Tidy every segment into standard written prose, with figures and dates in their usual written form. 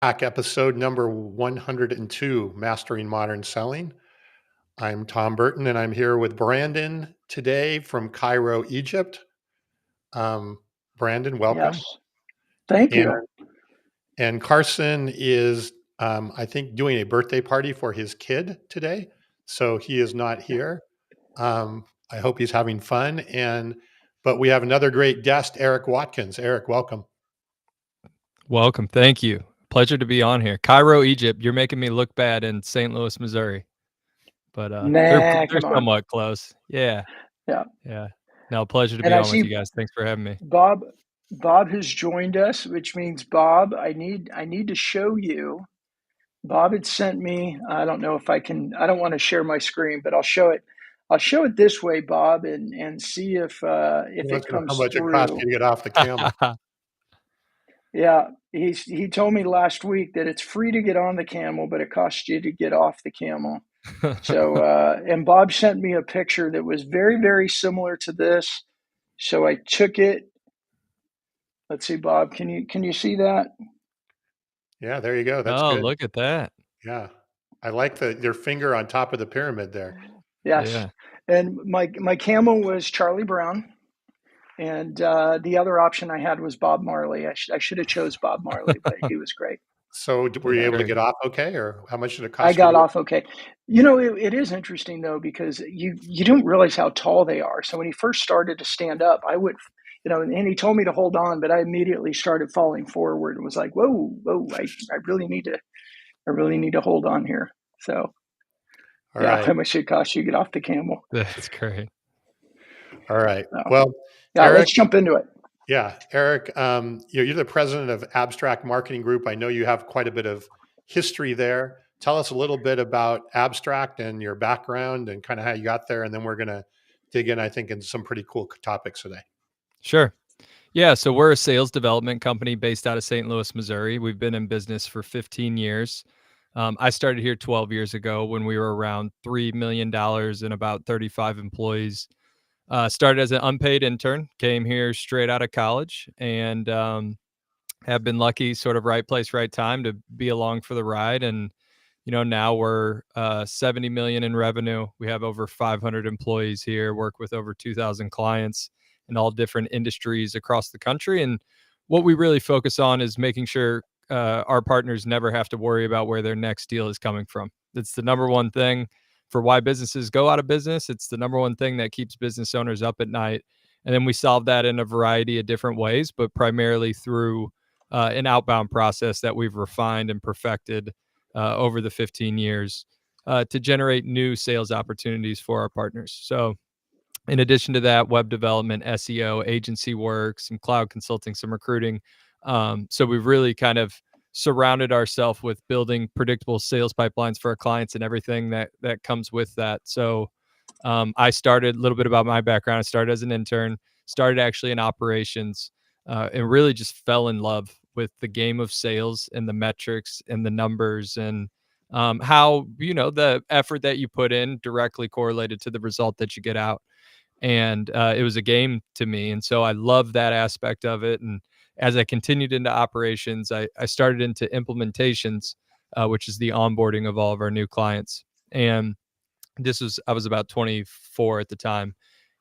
Back, episode number 102, Mastering Modern Selling. I'm Tom Burton, and I'm here with Brandon today from Cairo, Egypt. Brandon, welcome. Yes. Thank And you. and Carson is, I think, doing a birthday party for his kid today, so he is not here. I hope he's having fun. But we have another great guest, Eric Watkins. Eric, welcome. Welcome. Thank you. Pleasure to be on here. Cairo, Egypt. You're making me look bad in St. Louis, Missouri. But they're Nah, they're come on. somewhat close. Yeah. Yeah. Yeah. No, pleasure to And be I on with see you guys. Thanks for having me. Bob has joined us, which means Bob, I need to show you. Bob had sent me, I don't know if I don't want to share my screen, but I'll show it. I'll show it this way, Bob, and see if Well, it how comes much it costs through. you to get off the camel. Yeah, he told me last week that it's free to get on the camel, but it costs you to get off the camel. So, and Bob sent me a picture that was very, very similar to this. So I took it. Let's see, Bob, can you see that? Yeah, there you go. That's Oh, good. look at that. Yeah. I like your finger on top of the pyramid there. Yes. Yeah. And my camel was Charlie Brown, and the other option I had was Bob Marley. I should have chose Bob Marley, but he was great. So were you Yeah. able to Very get off okay, or how much did it I cost you got to off okay. You know, it is interesting though because you don't realize how tall they are. So when he first started to stand up, I would, and he told me to hold on, but I immediately started falling forward and was like, whoa, whoa, I really need to hold on here. So All yeah, right. how much it costs you to get off the camel? That's great. All right. So Well, yeah, Eric, let's jump into it. yeah, Eric, you're the president of Abstrakt Marketing Group. I know you have quite a bit of history there. Tell us a little bit about Abstract and your background and kind of how you got there, and then we're going to dig in, I think, into some pretty cool topics today. Sure. Yeah, so we're a sales development company based out of St. Louis, Missouri. We've been in business for 15 years. I started here 12 years ago when we were around $3 million and about 35 employees. Started as an unpaid intern, came here straight out of college, and have been lucky, sort of right place, right time to be along for the ride. And now we're 70 million in revenue. We have over 500 employees here, work with over 2,000 clients in all different industries across the country. And what we really focus on is making sure our partners never have to worry about where their next deal is coming from. That's the number one thing for why businesses go out of business. It's the number one thing that keeps business owners up at night. And then we solve that in a variety of different ways, but primarily through an outbound process that we've refined and perfected over the 15 years to generate new sales opportunities for our partners. So, in addition to that, web development, SEO, agency work, some cloud consulting, some recruiting. So, we've really kind of surrounded ourselves with building predictable sales pipelines for our clients and everything that comes with that. So, I started a little bit about my background. I started as an intern, started actually in operations, and really just fell in love with the game of sales and the metrics and the numbers and how the effort that you put in directly correlated to the result that you get out. And it was a game to me, and so I love that aspect of it. And as I continued into operations, I started into implementations, which is the onboarding of all of our new clients. And I was about 24 at the time,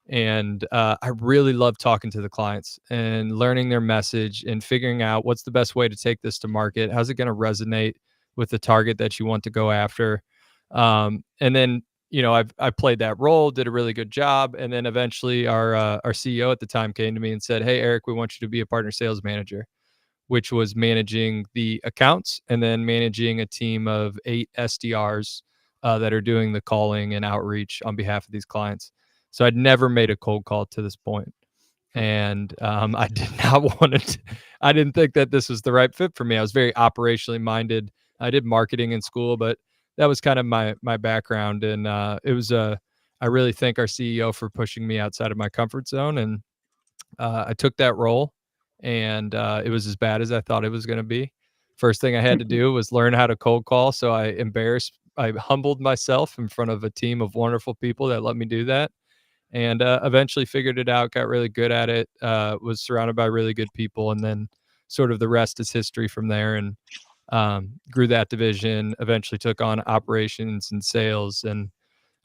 and I really love talking to the clients and learning their message and figuring out what's the best way to take this to market. How's it going to resonate with the target that you want to go after? And then I played that role, did a really good job, and then eventually our CEO at the time came to me and said, "Hey, Eric, we want you to be a partner sales manager," which was managing the accounts and then managing a team of 8 SDRs that are doing the calling and outreach on behalf of these clients. So I'd never made a cold call to this point, and I did not want it. I didn't think that this was the right fit for me. I was very operationally minded. I did marketing in school, but that was kind of my background, and it was I really thank our CEO for pushing me outside of my comfort zone, and I took that role, and it was as bad as I thought it was going to be. First thing I had to do was learn how to cold call. So I humbled myself in front of a team of wonderful people that let me do that, and eventually figured it out. Got really good at it. Was surrounded by really good people, and then sort of the rest is history from there. And Grew that division, eventually took on operations and sales, and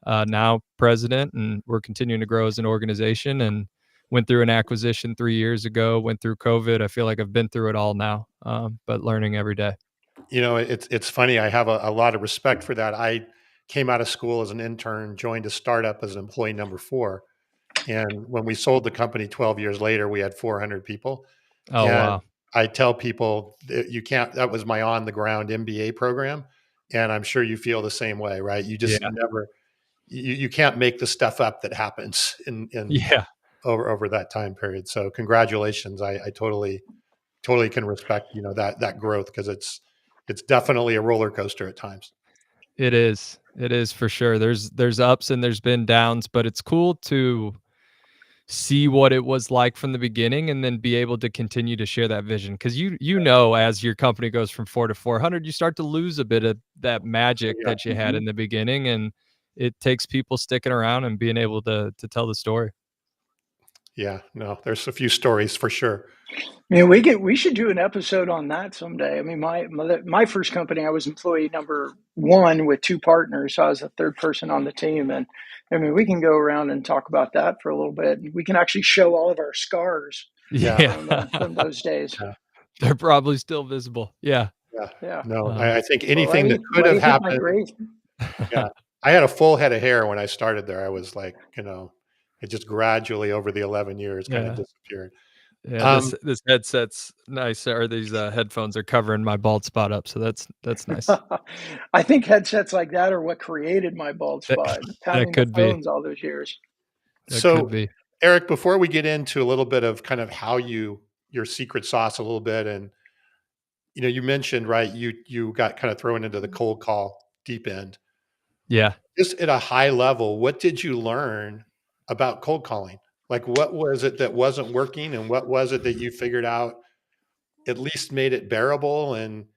now president. And we're continuing to grow as an organization, and went through an acquisition 3 years ago, went through COVID. I feel like I've been through it all now, but learning every day. It's funny. I have a lot of respect for that. I came out of school as an intern, joined a startup as an employee number 4. And when we sold the company 12 years later, we had 400 people. Oh, And wow. I tell people that that was my on the ground MBA program. And I'm sure you feel the same way, right? You just Yeah. never, you can't make the stuff up that happens in Yeah. over that time period. So congratulations. I totally can respect, that growth, because it's definitely a roller coaster at times. It is. It is for sure. There's ups and there's been downs, but it's cool to see what it was like from the beginning and then be able to continue to share that vision. Cause as your company goes from 4 to 400, you start to lose a bit of that magic Yeah. that you had in the beginning. And it takes people sticking around and being able to tell the story. Yeah, no, there's a few stories for sure. Man, we should do an episode on that someday. I mean, my first company, I was employee number 1 with 2 partners, so I was the third person on the team, and I mean, we can go around and talk about that for a little bit, and we can actually show all of our scars Yeah. from those days. Yeah. They're probably still visible. Yeah. Yeah. No, I think anything Well, that could have hit my happened. grave. Yeah. I had a full head of hair when I started there. I was like, it just gradually over the 11 years kind of Yeah. disappeared. Yeah, this headset's nice, or these headphones are covering my bald spot up, so that's nice. I think headsets like that are what created my bald That spot, that having the could be. phones all those years. That could So, be. Eric, before we get into a little bit of kind of how your secret sauce a little bit, and you mentioned, right, you got kind of thrown into the cold call deep end. Yeah. Just at a high level, what did you learn about cold calling? Like, what was it that wasn't working, and what was it that you figured out at least made it bearable? And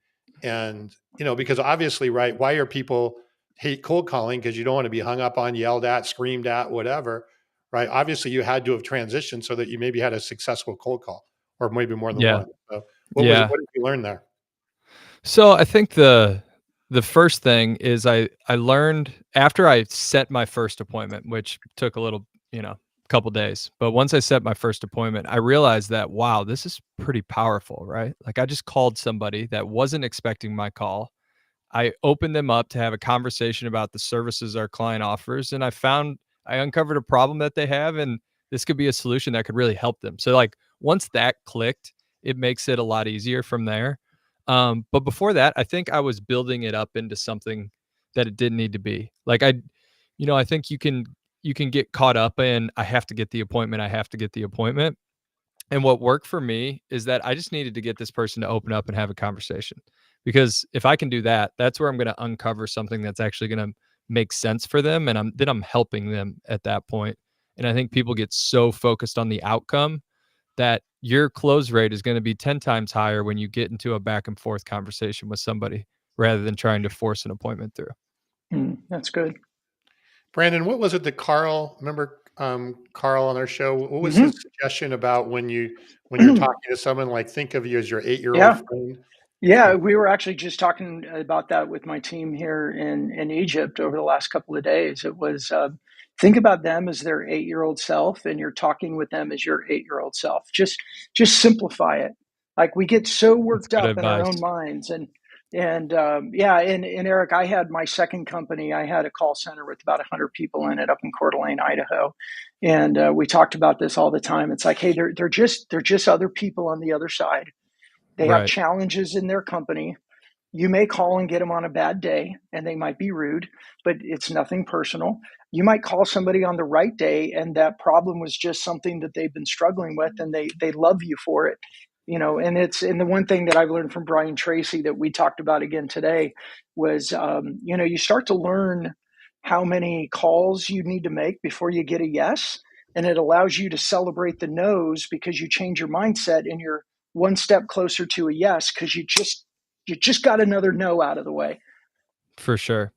because obviously, right, why are people hate cold calling? Because you don't want to be hung up on, yelled at, screamed at, whatever, right? Obviously, you had to have transitioned so that you maybe had a successful cold call, or maybe more than Yeah. one. So Yeah. what did you learn there? So I think the first thing is I learned after I set my first appointment, which took a little, couple days. But once I set my first appointment, I realized that, wow, this is pretty powerful, right? Like I just called somebody that wasn't expecting my call. I opened them up to have a conversation about the services our client offers, and I uncovered a problem that they have, and this could be a solution that could really help them. So like once that clicked, it makes it a lot easier from there. But before that, I think I was building it up into something that it didn't need to be. Like I think you can get caught up in I have to get the appointment, I have to get the appointment. And what worked for me is that I just needed to get this person to open up and have a conversation. Because if I can do that, that's where I'm going to uncover something that's actually going to make sense for them, and I'm helping them at that point. And I think people get so focused on the outcome that your close rate is going to be 10 times higher when you get into a back and forth conversation with somebody rather than trying to force an appointment through. That's good. Brandon, what was it that remember Carl on our show? What was Mhm. his suggestion about when you're talking to someone, like, think of you as your 8-year-old Yeah. friend? Yeah, we were actually just talking about that with my team here in Egypt over the last couple of days. It was think about them as their 8-year-old self, and you're talking with them as your 8-year-old self. Just simplify it. Like we get so That's worked good up in our advice. own minds, and yeah, and Eric, I had my second company. I had a call center with about 100 people in it up in Coeur d'Alene, Idaho, and we talked about this all the time. It's like, hey, they're just other people on the other side. They have Right. challenges in their company. You may call and get them on a bad day, and they might be rude, but it's nothing personal. You might call somebody on the right day, and that problem was just something that they've been struggling with, and they love you for it. And the one thing that I've learned from Brian Tracy that we talked about again today was, you start to learn how many calls you need to make before you get a yes, and it allows you to celebrate the no's because you change your mindset and you're one step closer to a yes because you just got another no out of the way. For sure.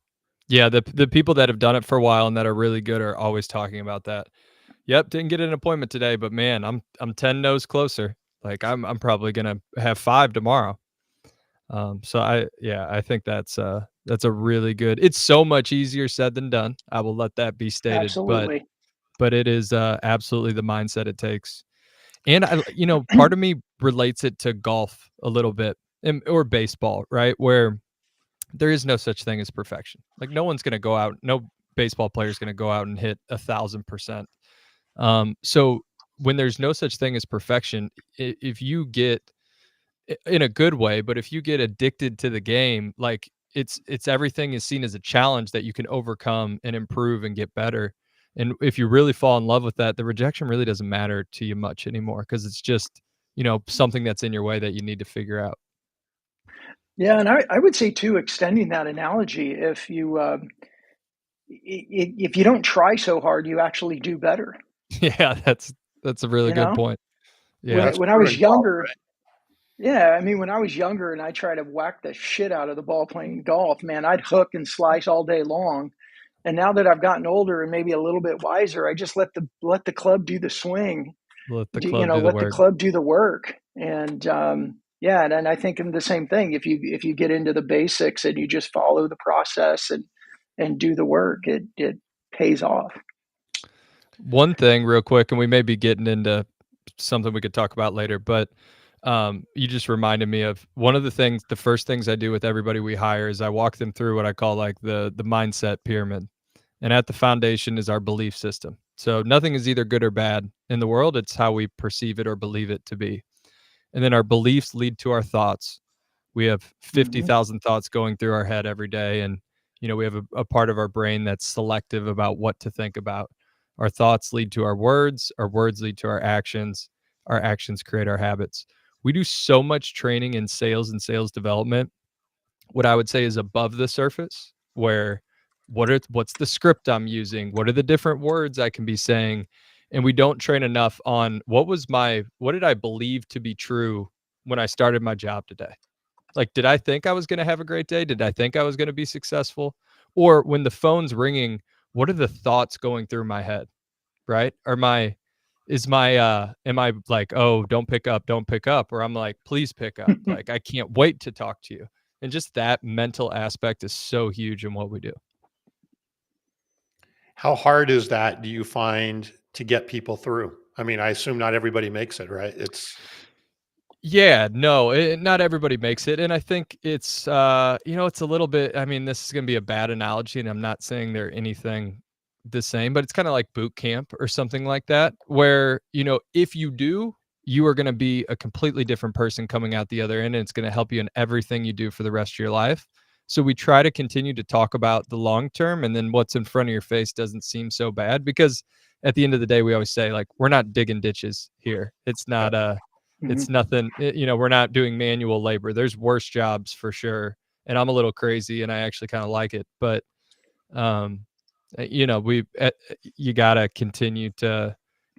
Yeah, the people that have done it for a while and that are really good are always talking about that. Yep, didn't get an appointment today, but man, I'm 10 no's closer. Like I'm probably gonna have 5 tomorrow. So I think that's a really good. It's so much easier said than done. I will let that be stated, Absolutely. but it is absolutely the mindset it takes. And part of me relates it to golf a little bit, or baseball, right? Where there is no such thing as perfection. Like no baseball player is going to go out and hit 1,000%. So when there's no such thing as perfection, if you get in a good way, but if you get addicted to the game, like it's everything is seen as a challenge that you can overcome and improve and get better. And if you really fall in love with that, the rejection really doesn't matter to you much anymore, because it's just, something that's in your way that you need to figure out. Yeah, and I would say too, extending that analogy, if you don't try so hard, you actually do better. Yeah, that's a really You good know, point. Yeah. That's when I true was in golf, younger, right? yeah, I mean, when I was younger and I tried to whack the shit out of the ball playing golf, man, I'd hook and slice all day long. And now that I've gotten older and maybe a little bit wiser, I just let the club do the swing. Let the club do the Let the work. club do the work. And yeah, and I think in the same thing, if you get into the basics and you just follow the process and do the work, it pays off. One thing real quick, and we may be getting into something we could talk about later, but you just reminded me of one of the first things I do with everybody we hire is I walk them through what I call like the mindset pyramid. And at the foundation is our belief system. So nothing is either good or bad in the world. It's how we perceive it or believe it to be. And then our beliefs lead to our thoughts. We have 50,000 thoughts going through our head every day. And, we have a part of our brain that's selective about what to think about. Our thoughts lead to our words lead to our actions create our habits. We do so much training in sales and sales development, what I would say is above the surface, where what's the script I'm using? What are the different words I can be saying? And we don't train enough on what did I believe to be true when I started my job today? Like, did I think I was going to have a great day? Did I think I was going to be successful? Or when the phone's ringing, what are the thoughts going through my head? Right? Am I like, oh, don't pick up, or I'm like, please pick up. Like, I can't wait to talk to you. And just that mental aspect is so huge in what we do. How hard is that, do you find, to get people through? I mean, I assume not everybody makes it, right? Yeah, no, not everybody makes it. And I think it's, it's a little bit, I mean, this is going to be a bad analogy, and I'm not saying they're anything the same, but it's kind of like boot camp or something like that, where, if you do, you are going to be a completely different person coming out the other end, and it's going to help you in everything you do for the rest of your life. So we try to continue to talk about the long term, and then what's in front of your face doesn't seem so bad, because at the end of the day, we always say, like, we're not digging ditches here. It's not it's nothing, we're not doing manual labor. There's worse jobs for sure. And I'm a little crazy and I actually kind of like it, but you got to continue to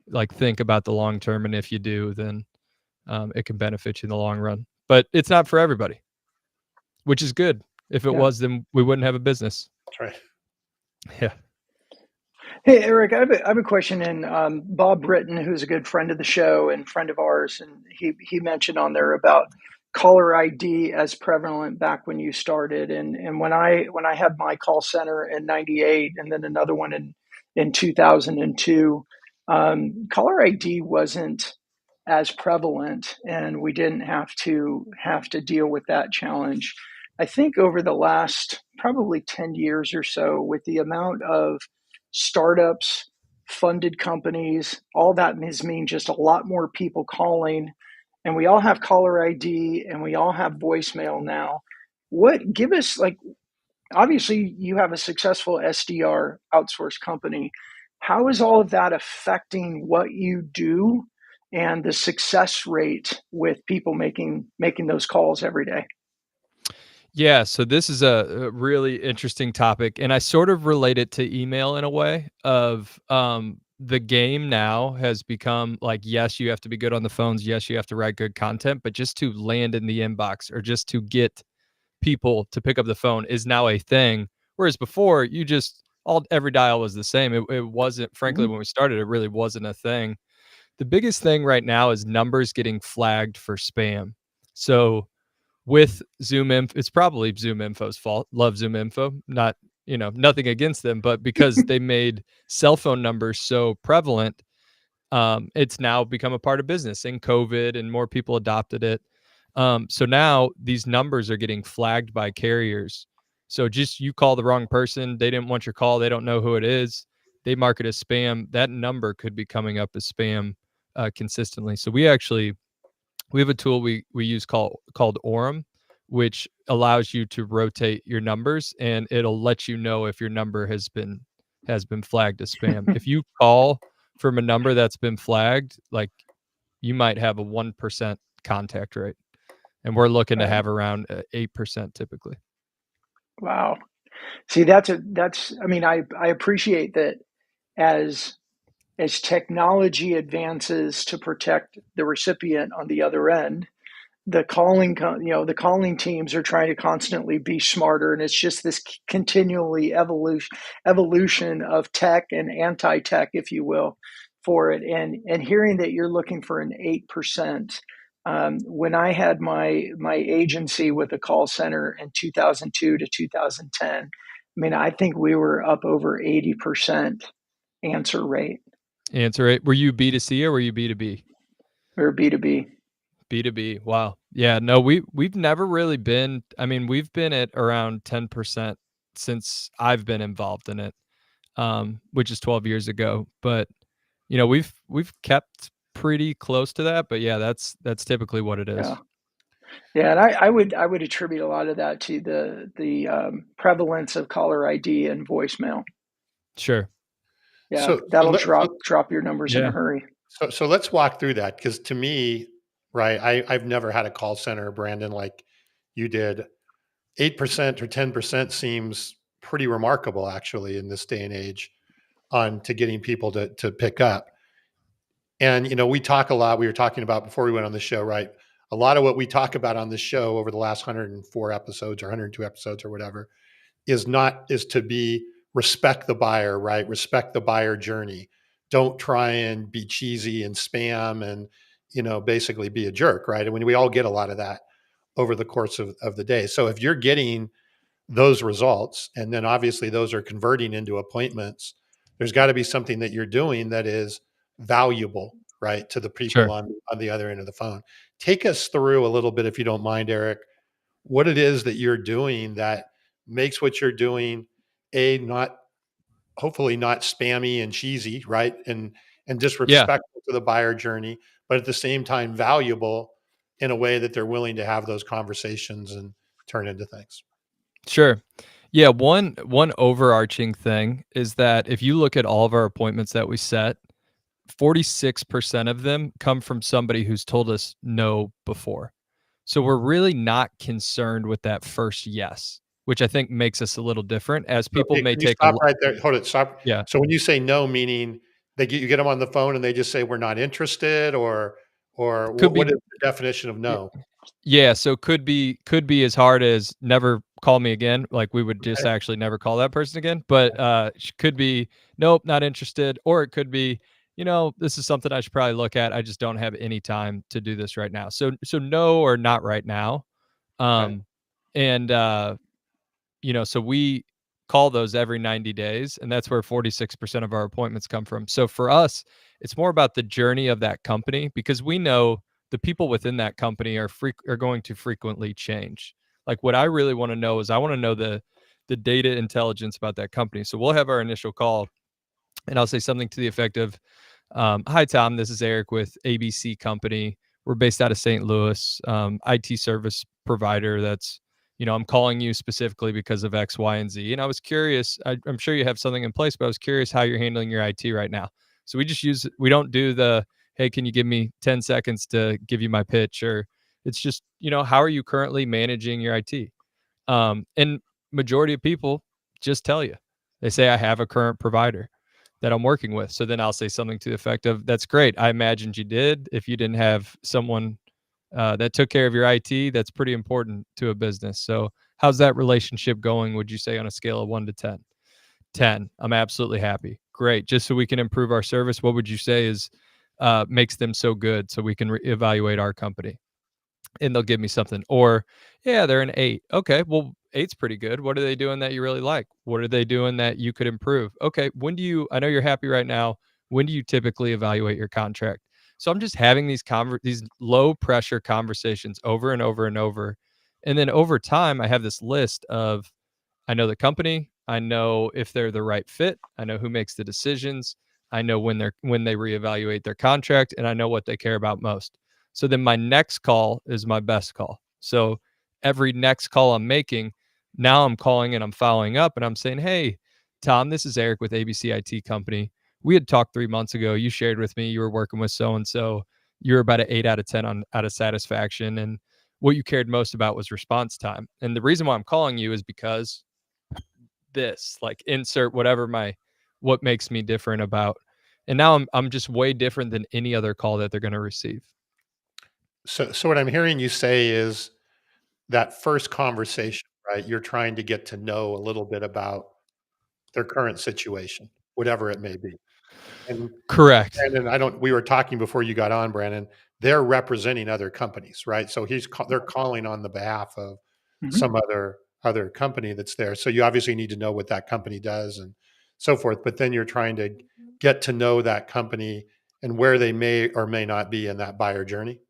like think about the long term. And if you do, then it can benefit you in the long run, but it's not for everybody, which is good. If it was, then we wouldn't have a business. That's right. Yeah. Hey, Eric, I have a question. And Bob Britton, who's a good friend of the show and friend of ours, and he mentioned on there about caller ID as prevalent back when you started. And when I had my call center in '98, and then another one in 2002, caller ID wasn't as prevalent, and we didn't have to deal with that challenge. I think over the last probably 10 years or so, with the amount of startups, funded companies, all that means just a lot more people calling, and we all have caller ID and we all have voicemail now. What give us like obviously you have a successful SDR outsourced company. How is all of that affecting what you do and the success rate with people making those calls every day? Yeah, so this is a really interesting topic, and I sort of relate it to email in a way of the game now has become like, yes, you have to be good on the phones, yes, you have to write good content, but just to land in the inbox or just to get people to pick up the phone is now a thing. Whereas before, you just every dial was the same. It wasn't, frankly, when we started, it really wasn't a thing. The biggest thing right now is numbers getting flagged for spam. So with Zoom Info, it's probably Zoom Info's fault. Love Zoom Info. Not, nothing against them, but because they made cell phone numbers so prevalent, it's now become a part of business in COVID and more people adopted it. So now these numbers are getting flagged by carriers. So just you call the wrong person, they didn't want your call, they don't know who it is, they mark it as spam. That number could be coming up as spam consistently. So we have a tool we use called Orem, which allows you to rotate your numbers, and it'll let you know if your number has been flagged as spam. If you call from a number that's been flagged, like, you might have a 1% contact rate, and we're looking to have around 8% typically. Wow. See, I appreciate that as technology advances to protect the recipient on the other end, the calling teams are trying to constantly be smarter, and it's just this continually evolution of tech and anti-tech, if you will, for it. And hearing that you're looking for an 8%. When I had my agency with a call center in 2002 to 2010, I think we were up over 80% answer rate. Were you B2C or were you B2B? We were B2B. B2B. Wow. Yeah, no, we've never really been, we've been at around 10% since I've been involved in it, which is 12 years ago. But, we've kept pretty close to that, but yeah, that's typically what it is. Yeah, and I would attribute a lot of that to the prevalence of caller ID and voicemail. Sure. Yeah, so that'll drop your numbers in a hurry. So let's walk through that, because to me, right, I've never had a call center, Brandon, like you did. 8% or 10% seems pretty remarkable, actually, in this day and age, to getting people to pick up. And we talk a lot. We were talking about before we went on the show, right? A lot of what we talk about on the show over the last 104 episodes or 102 episodes or whatever is to respect the buyer, right? Respect the buyer journey. Don't try and be cheesy and spam and, basically be a jerk, right? And we all get a lot of that over the course of the day. So if you're getting those results, and then obviously those are converting into appointments, there's got to be something that you're doing that is valuable, right, to the people on the other end of the phone. Take us through a little bit, if you don't mind, Eric, what it is that you're doing that makes what you're doing hopefully not spammy and cheesy, right, and disrespectful to the buyer journey, but at the same time valuable in a way that they're willing to have those conversations and turn into things. Sure. Yeah, one overarching thing is that if you look at all of our appointments that we set, 46% of them come from somebody who's told us no before. So we're really not concerned with that first yes, which I think makes us a little different, as people may take stop right there. Hold it. Stop. Yeah. So when you say no, meaning you get them on the phone and they just say, we're not interested, or what is the definition of no? Yeah. So could be as hard as never call me again. Like, we would just actually never call that person again, but could be, nope, not interested. Or it could be, this is something I should probably look at. I just don't have any time to do this right now. So no, or not right now. So we call those every 90 days, and that's where 46% of our appointments come from. So for us, it's more about the journey of that company, because we know the people within that company are going to frequently change. Like, what I really want to know is I want to know the data intelligence about that company. So we'll have our initial call, and I'll say something to the effect of, hi, Tom, this is Eric with ABC Company. We're based out of St. Louis, IT service provider that's, I'm calling you specifically because of X, Y, and Z. And I was curious, I'm sure you have something in place, but I was curious how you're handling your IT right now. So we don't do the, hey, can you give me 10 seconds to give you my pitch? Or it's just, how are you currently managing your IT? And majority of people just tell you. They say, I have a current provider that I'm working with. So then I'll say something to the effect of, that's great. I imagined you did. If you didn't have someone that took care of your IT, that's pretty important to a business. So how's that relationship going, would you say, on a scale of 1 to 10? 10. I'm absolutely happy. Great. Just so we can improve our service, what would you say is makes them so good so we can evaluate our company? and they'll give me something. Or, yeah, they're an 8. Okay, well, 8's pretty good. What are they doing that you really like? What are they doing that you could improve? Okay, I know you're happy right now. When do you typically evaluate your contract? So I'm just having these low pressure conversations over and over and over. And then over time, I have this list of, I know the company, I know if they're the right fit, I know who makes the decisions, I know when they reevaluate their contract, and I know what they care about most. So then my next call is my best call. So every next call I'm making, now I'm calling and I'm following up and I'm saying, "Hey, Tom, this is Eric with ABC IT Company. We had talked 3 months ago. You shared with me you were working with so and so. You're about an 8 out of 10 on out of satisfaction, and what you cared most about was response time. And the reason why I'm calling you is because this, like, insert what makes me different about." And now I'm just way different than any other call that they're going to receive. So what I'm hearing you say is that first conversation, right? You're trying to get to know a little bit about their current situation, whatever it may be. And Correct. Brandon, I don't we were talking before you got on, Brandon, they're representing other companies, right? So they're calling on the behalf of Mhm. some other company that's there. So you obviously need to know what that company does and so forth, but then you're trying to get to know that company and where they may or may not be in that buyer journey.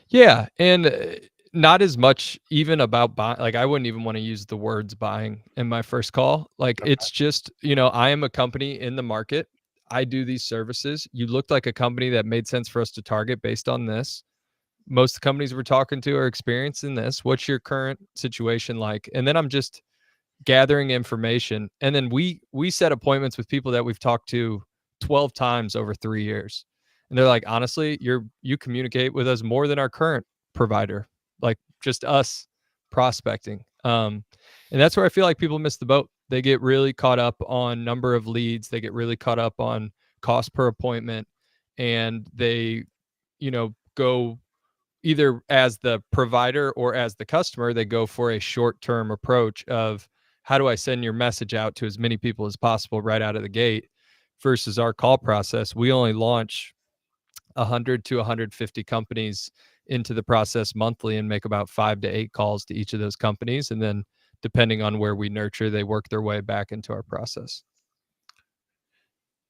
Yeah, and not as much even about buying. Like, I wouldn't even want to use the words buying in my first call. Like, Okay. it's just, I am a company in the market. I do these services. You looked like a company that made sense for us to target based on this. Most of the companies we're talking to are experiencing this. What's your current situation like? And then I'm just gathering information, and then we set appointments with people that we've talked to 12 times over 3 years. And they're like, "Honestly, you communicate with us more than our current provider." Like, just us prospecting. And that's where I feel like people miss the boat. They get really caught up on number of leads, they get really caught up on cost per appointment, and they, go either as the provider or as the customer, they go for a short-term approach of, how do I send your message out to as many people as possible right out of the gate, versus our call process. We only launch 100 to 150 companies into the process monthly and make about 5 to 8 calls to each of those companies. And then depending on where we nurture, they work their way back into our process.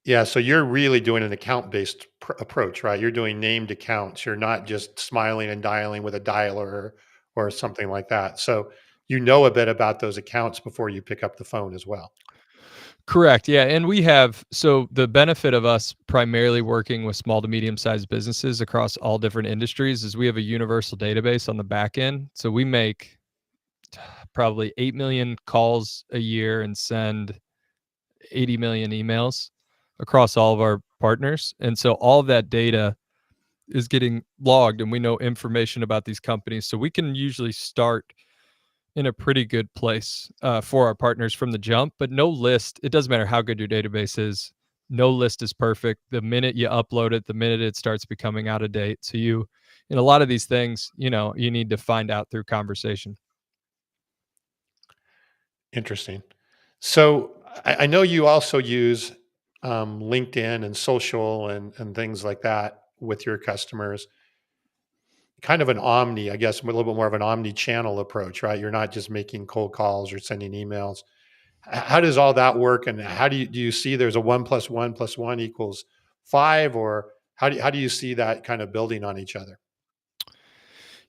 Yeah, so you're really doing an account-based approach, right? You're doing named accounts. You're not just smiling and dialing with a dialer or something like that. So you know a bit about those accounts before you pick up the phone as well. Correct. Yeah. And so the benefit of us primarily working with small to medium sized businesses across all different industries is we have a universal database on the back end. So we make probably 8 million calls a year and send 80 million emails across all of our partners. And so all of that data is getting logged, and we know information about these companies. So we can usually start in a pretty good place for our partners from the jump. But no list, it doesn't matter how good your database is, no list is perfect. The minute you upload it, the minute it starts becoming out of date. So in a lot of these things, you need to find out through conversation. Interesting. So I know you also use LinkedIn and social and things like that with your customers. Kind of an omni, I guess, a little bit more of an omni-channel approach, right? You're not just making cold calls or sending emails. How does all that work, and how do you see there's a 1 + 1 + 1 = 5, or how do you see that kind of building on each other?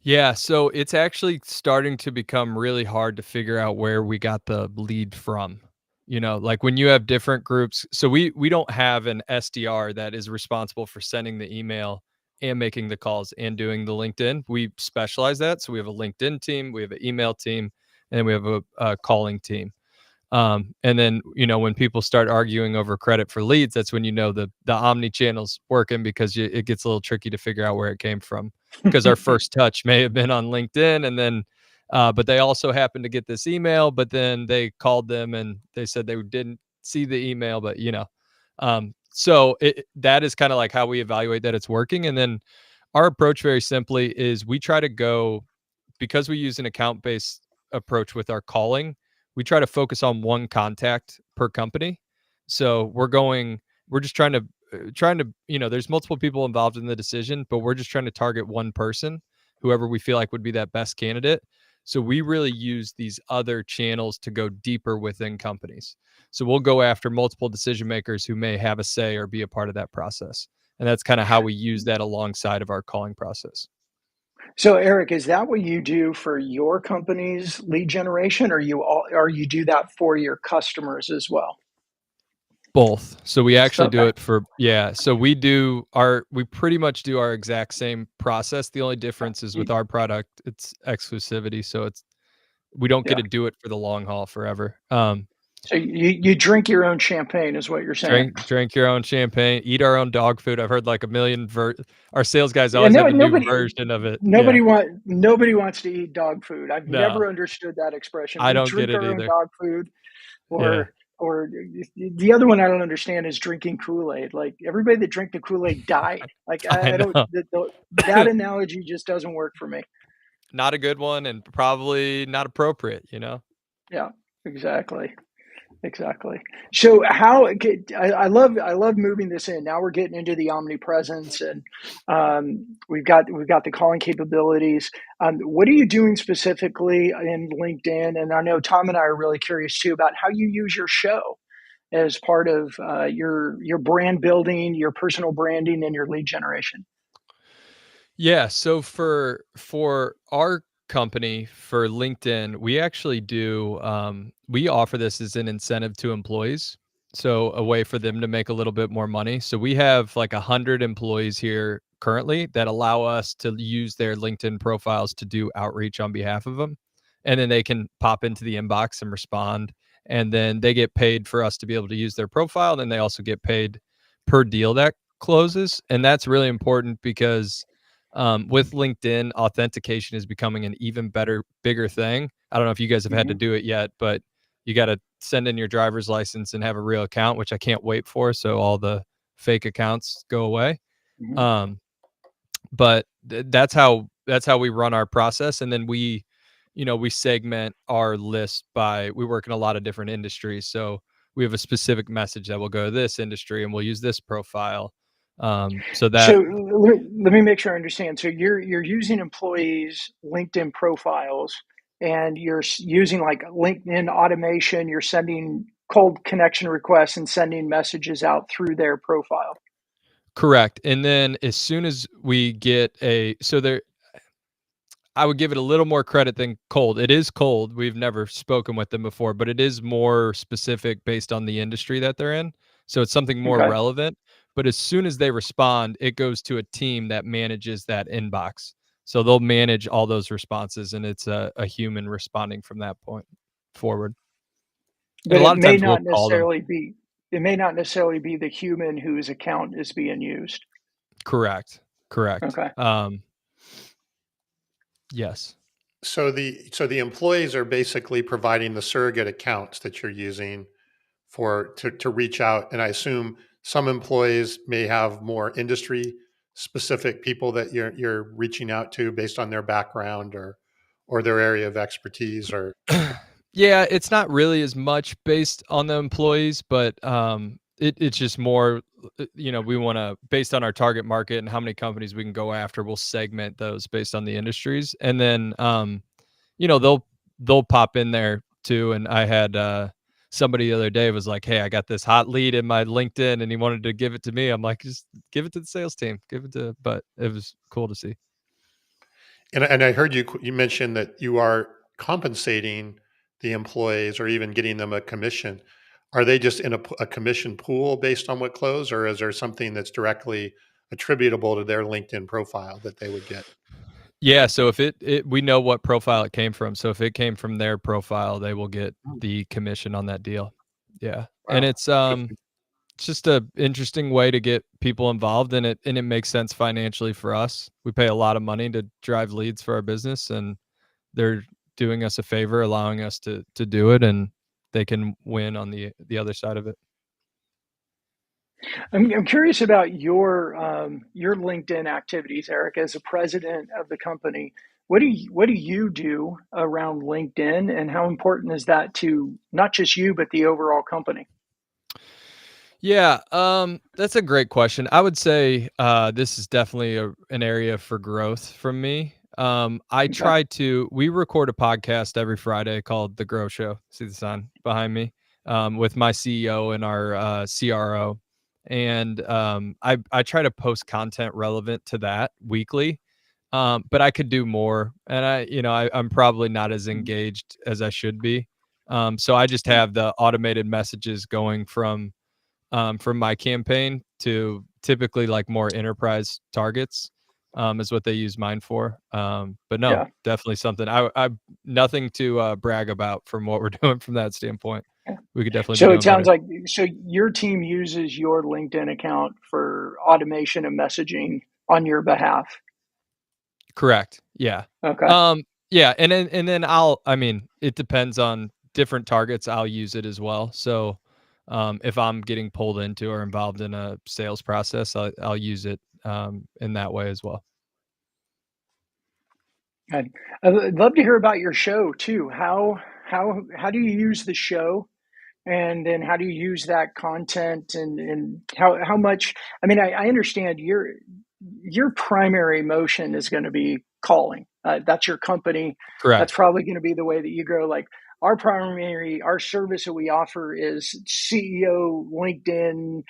Yeah, so it's actually starting to become really hard to figure out where we got the lead from. Like, when you have different groups, so we don't have an SDR that is responsible for sending the email and making the calls and doing the LinkedIn. We specialize that. So we have a LinkedIn team, we have an email team, and we have a calling team. And then, when people start arguing over credit for leads, that's when the omni channel's working, because it gets a little tricky to figure out where it came from. Because our first touch may have been on LinkedIn, and then, but they also happened to get this email, but then they called them and they said they didn't see the email, but so that is kind of like how we evaluate that it's working. And then our approach, very simply, is we try to go, because we use an account based approach with our calling, we try to focus on one contact per company. So we're just trying to, there's multiple people involved in the decision, but we're just trying to target one person. whoever we feel like would be that best candidate. So we really use these other channels to go deeper within companies. So we'll go after multiple decision makers who may have a say or be a part of that process. And that's kind of how we use that alongside of our calling process. So Eric, is that what you do for your company's lead generation, or you do that for your customers as well? Both. So we actually do Okay. it for, so we pretty much do our exact same process. The only difference is with our product, it's exclusivity. So we don't get Yeah. to do it for the long haul forever. So you drink your own champagne is what you're saying. Drink your own champagne, eat our own dog food. I've heard like a million our sales guys Yeah, always have a new version of it. Yeah. nobody wants to eat dog food. I've No, never understood that expression. I We don't get drink it our own either. dog food, Yeah. or the other one I don't understand is drinking Kool-Aid. Like everybody that drank the Kool-Aid died. Like I I don't know. that analogy just doesn't work for me. Not a good one and probably not appropriate, Yeah, exactly. Exactly. So I love moving this in. Now we're getting into the omnipresence, and we've got the calling capabilities. What are you doing specifically in LinkedIn? And I know Tom and I are really curious too about how you use your show as part of your brand building, your personal branding, and your lead generation. Yeah, so for our company, for LinkedIn, we actually do we offer this as an incentive to employees. So a way for them to make a little bit more money. So we have like 100 employees here currently that allow us to use their LinkedIn profiles to do outreach on behalf of them. And then they can pop into the inbox and respond. And then they get paid for us to be able to use their profile. Then they also get paid per deal that closes. And that's really important because with LinkedIn, authentication is becoming an even bigger thing. I don't know if you guys have had to Hmm. do it yet, but you got to send in your driver's license and have a real account, which I can't wait for. So all the fake accounts go away. Hmm. Um, but that's how we run our process, and then we segment our list by we work in a lot of different industries. So we have a specific message that will go to this industry, and we'll use this profile. So So that let me make sure I understand. So you're using employees' LinkedIn profiles, and you're using like LinkedIn automation. You're sending cold connection requests and sending messages out through their profile. Correct. And then as soon as we get I would give it a little more credit than cold. It is cold. We've never spoken with them before, but it is more specific based on the industry that they're in. So it's something more Okay. relevant. But as soon as they respond, it goes to a team that manages that inbox. So they'll manage all those responses, and it's a human responding from that point forward. And But a lot of times we'll call them. it may not necessarily be the human whose account is being used. Correct. Correct. Okay. Yes. So the employees are basically providing the surrogate accounts that you're using to reach out. And I assume some employees may have more industry specific people that you're reaching out to based on their background or their area of expertise or Yeah, it's not really as much based on the employees, but it's just more, we want to, based on our target market and how many companies we can go after, we'll segment those based on the industries. And then, they'll pop in there too. And I had somebody the other day was like, "Hey, I got this hot lead in my LinkedIn and he wanted to give it to me." I'm like, just give it to the sales team, but it was cool to see. and I heard you mentioned that you are compensating the employees or even getting them a commission. Are they just in a commission pool based on what close, or is there something that's directly attributable to their LinkedIn profile that they would get? Yeah, so if we know what profile it came from. So if it came from their profile, they will get Mm. the commission on that deal. Yeah. And Wow. it's just a interesting way to get people involved in it, and it makes sense financially for us. We pay a lot of money to drive leads for our business, and they're doing us a favor allowing us to do it, and they can win on the other side of it. I'm curious about your LinkedIn activities, Eric, as a president of the company. What do you do around LinkedIn, and how important is that to not just you but the overall company? Yeah, that's a great question. I would say this is definitely an area for growth from me. We record a podcast every Friday called The Grow Show. See the sign behind me, with my CEO and our CRO. And I try to post content relevant to that weekly. But I could do more. And I'm probably not as engaged as I should be. So I just have the automated messages going from my campaign to typically like more enterprise targets, is what they use mine for. But no, Yeah. definitely something I nothing to brag about from what we're doing from that standpoint. We could definitely be So it doing sounds better. like your team uses your LinkedIn account for automation and messaging on your behalf. Correct. Yeah. Okay. Yeah, and then it depends on different targets. I'll use it as well. So, if I'm getting pulled into or involved in a sales process, I'll use it in that way as well. I'd love to hear about your show too. How do you use the show? And then how do you use that content and how much, I mean, I understand your primary motion is going to be calling. That's your company. That's Correct. probably going to be the way that you grow. Like our service that we offer is CEO, LinkedIn,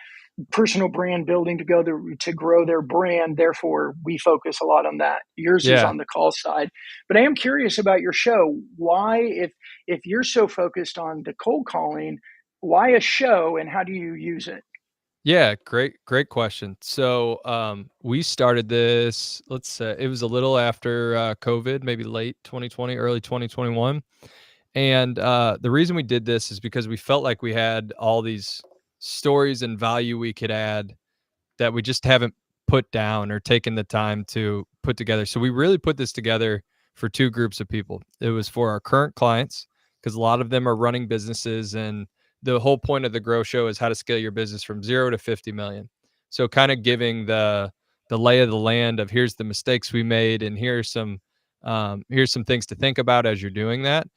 personal brand building to grow their brand. Therefore, we focus a lot on that. Yours is Yeah. on the call side. But I am curious about your show. Why, if you're so focused on the cold calling, why a show and how do you use it? Yeah, great question. So, we started this, let's say it was a little after COVID, maybe late 2020, early 2021. And the reason we did this is because we felt like we had all these stories and value we could add that we just haven't put down or taken the time to put together. So we really put this together for two groups of people. It was for our current clients, because a lot of them are running businesses, and the whole point of the Grow Show is how to scale your business from 0 to 50 million. So kind of giving the lay of the land of here's the mistakes we made, and here's some things to think about as you're doing that.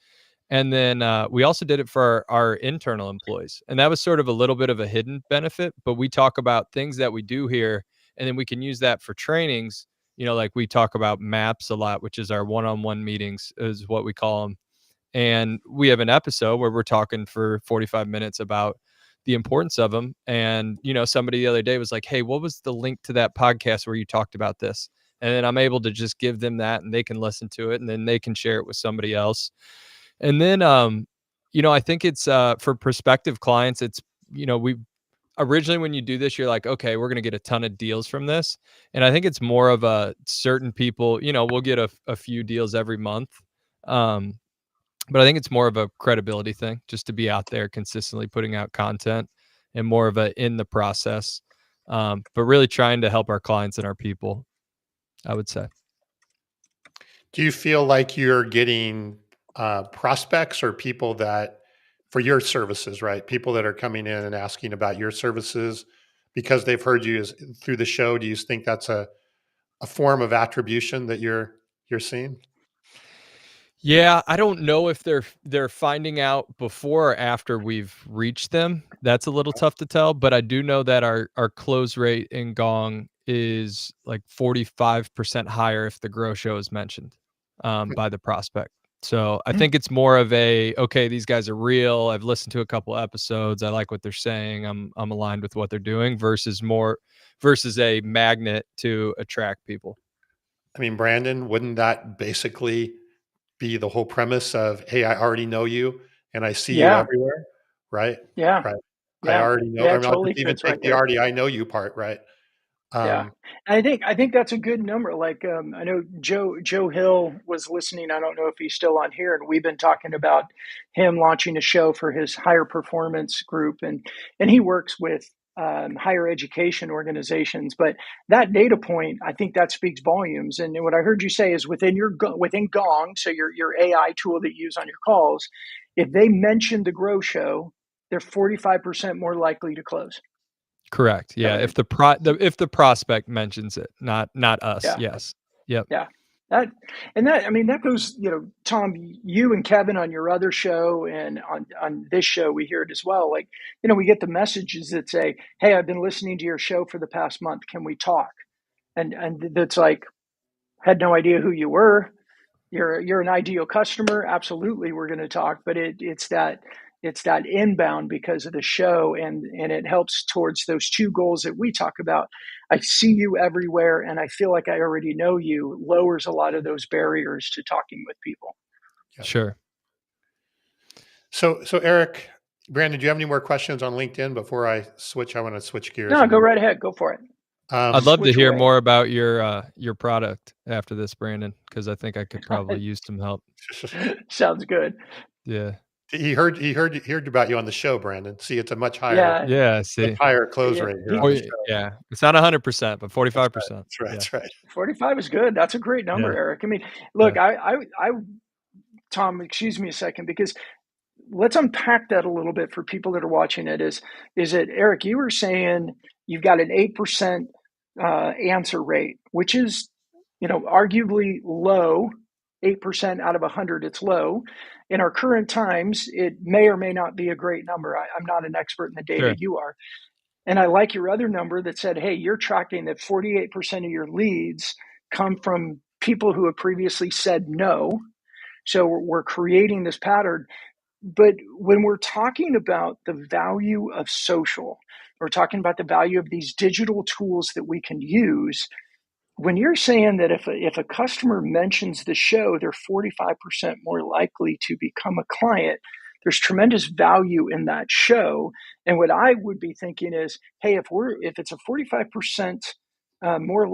And then we also did it for our internal employees. And that was sort of a little bit of a hidden benefit, but we talk about things that we do here, and then we can use that for trainings. Like we talk about MAPS a lot, which is our one-on-one meetings, is what we call them. And we have an episode where we're talking for 45 minutes about the importance of them. And, somebody the other day was like, hey, what was the link to that podcast where you talked about this? And then I'm able to just give them that, and they can listen to it, and then they can share it with somebody else. And then, I think it's for prospective clients, it's, we originally, when you do this, you're like, okay, we're going to get a ton of deals from this. And I think it's more of a certain people, we'll get a few deals every month. But I think it's more of a credibility thing, just to be out there consistently putting out content, and more of a in the process. But really trying to help our clients and our people, I would say. Do you feel like you're getting prospects or people that for your services, right? People that are coming in and asking about your services because they've heard you through the show. Do you think that's a form of attribution that you're seeing? Yeah, I don't know if they're finding out before or after we've reached them. That's a little tough to tell, but I do know that our close rate in Gong is like 45% higher if the Grow Show is mentioned by the prospect. So I think it's more of okay, these guys are real. I've listened to a couple episodes. I like what they're saying. I'm aligned with what they're doing versus a magnet to attract people. I mean, Brandon, wouldn't that basically be the whole premise of, hey, I already know you and I see you Yeah. everywhere, right? Yeah. Right. I Yeah. already know. Yeah. I'm It not totally just even fits take right the there. already I know you part, right? Yeah. Um, And I think that's a good number. Like, I know Joe Hill was listening. I don't know if he's still on here, and we've been talking about him launching a show for his higher performance group, and he works with higher education organizations. But that data point, I think that speaks volumes. And what I heard you say is within Gong, so your AI tool that you use on your calls, if they mention the Grow Show, they're 45% more likely to close. Correct. That Yeah. right? If the prospect mentions it, not us. Yeah. Yes. Yep. Yeah. I mean, that goes, Tom, you and Kevin on your other show and on this show, we hear it as well. Like, we get the messages that say, hey, I've been listening to your show for the past month. Can we talk? And that's like, Had no idea who you were. You're an ideal customer. Absolutely, we're going to talk, but it's that inbound because of the show, and it helps towards those two goals that we talk about. I see you everywhere, and I feel like I already know you. Lowers a lot of those barriers to talking with people. Yeah. Sure. So Eric, Brandon, do you have any more questions on LinkedIn before I switch? I want to switch gears. No, go right ahead. Go for it. I'd love to Switch hear away. more about your product after this, Brandon, because I think I could probably use some help. Sounds good. Yeah. He heard about you on the show, Brandon. See, it's a much higher, Yeah. See, much higher close rate here on the show. Yeah, it's not 100%, but 45%. That's right. That's right. 45 is good. That's a great number, Yeah. Eric. I mean, look, I Tom, excuse me a second, because let's unpack that a little bit for people that are watching it. Is it, Eric, you were saying you've got an 8% answer rate, which is, arguably low. 8% out of 100, it's low. In our current times, it may or may not be a great number. I'm not an expert in the data. Sure. You are. And I like your other number that said, hey, you're tracking that 48% of your leads come from people who have previously said no. So we're creating this pattern. But when we're talking about the value of social, we're talking about the value of these digital tools that we can use. When you're saying that if a customer mentions the show, they're 45% more likely to become a client, there's tremendous value in that show. And what I would be thinking is, hey, if it's a 45% more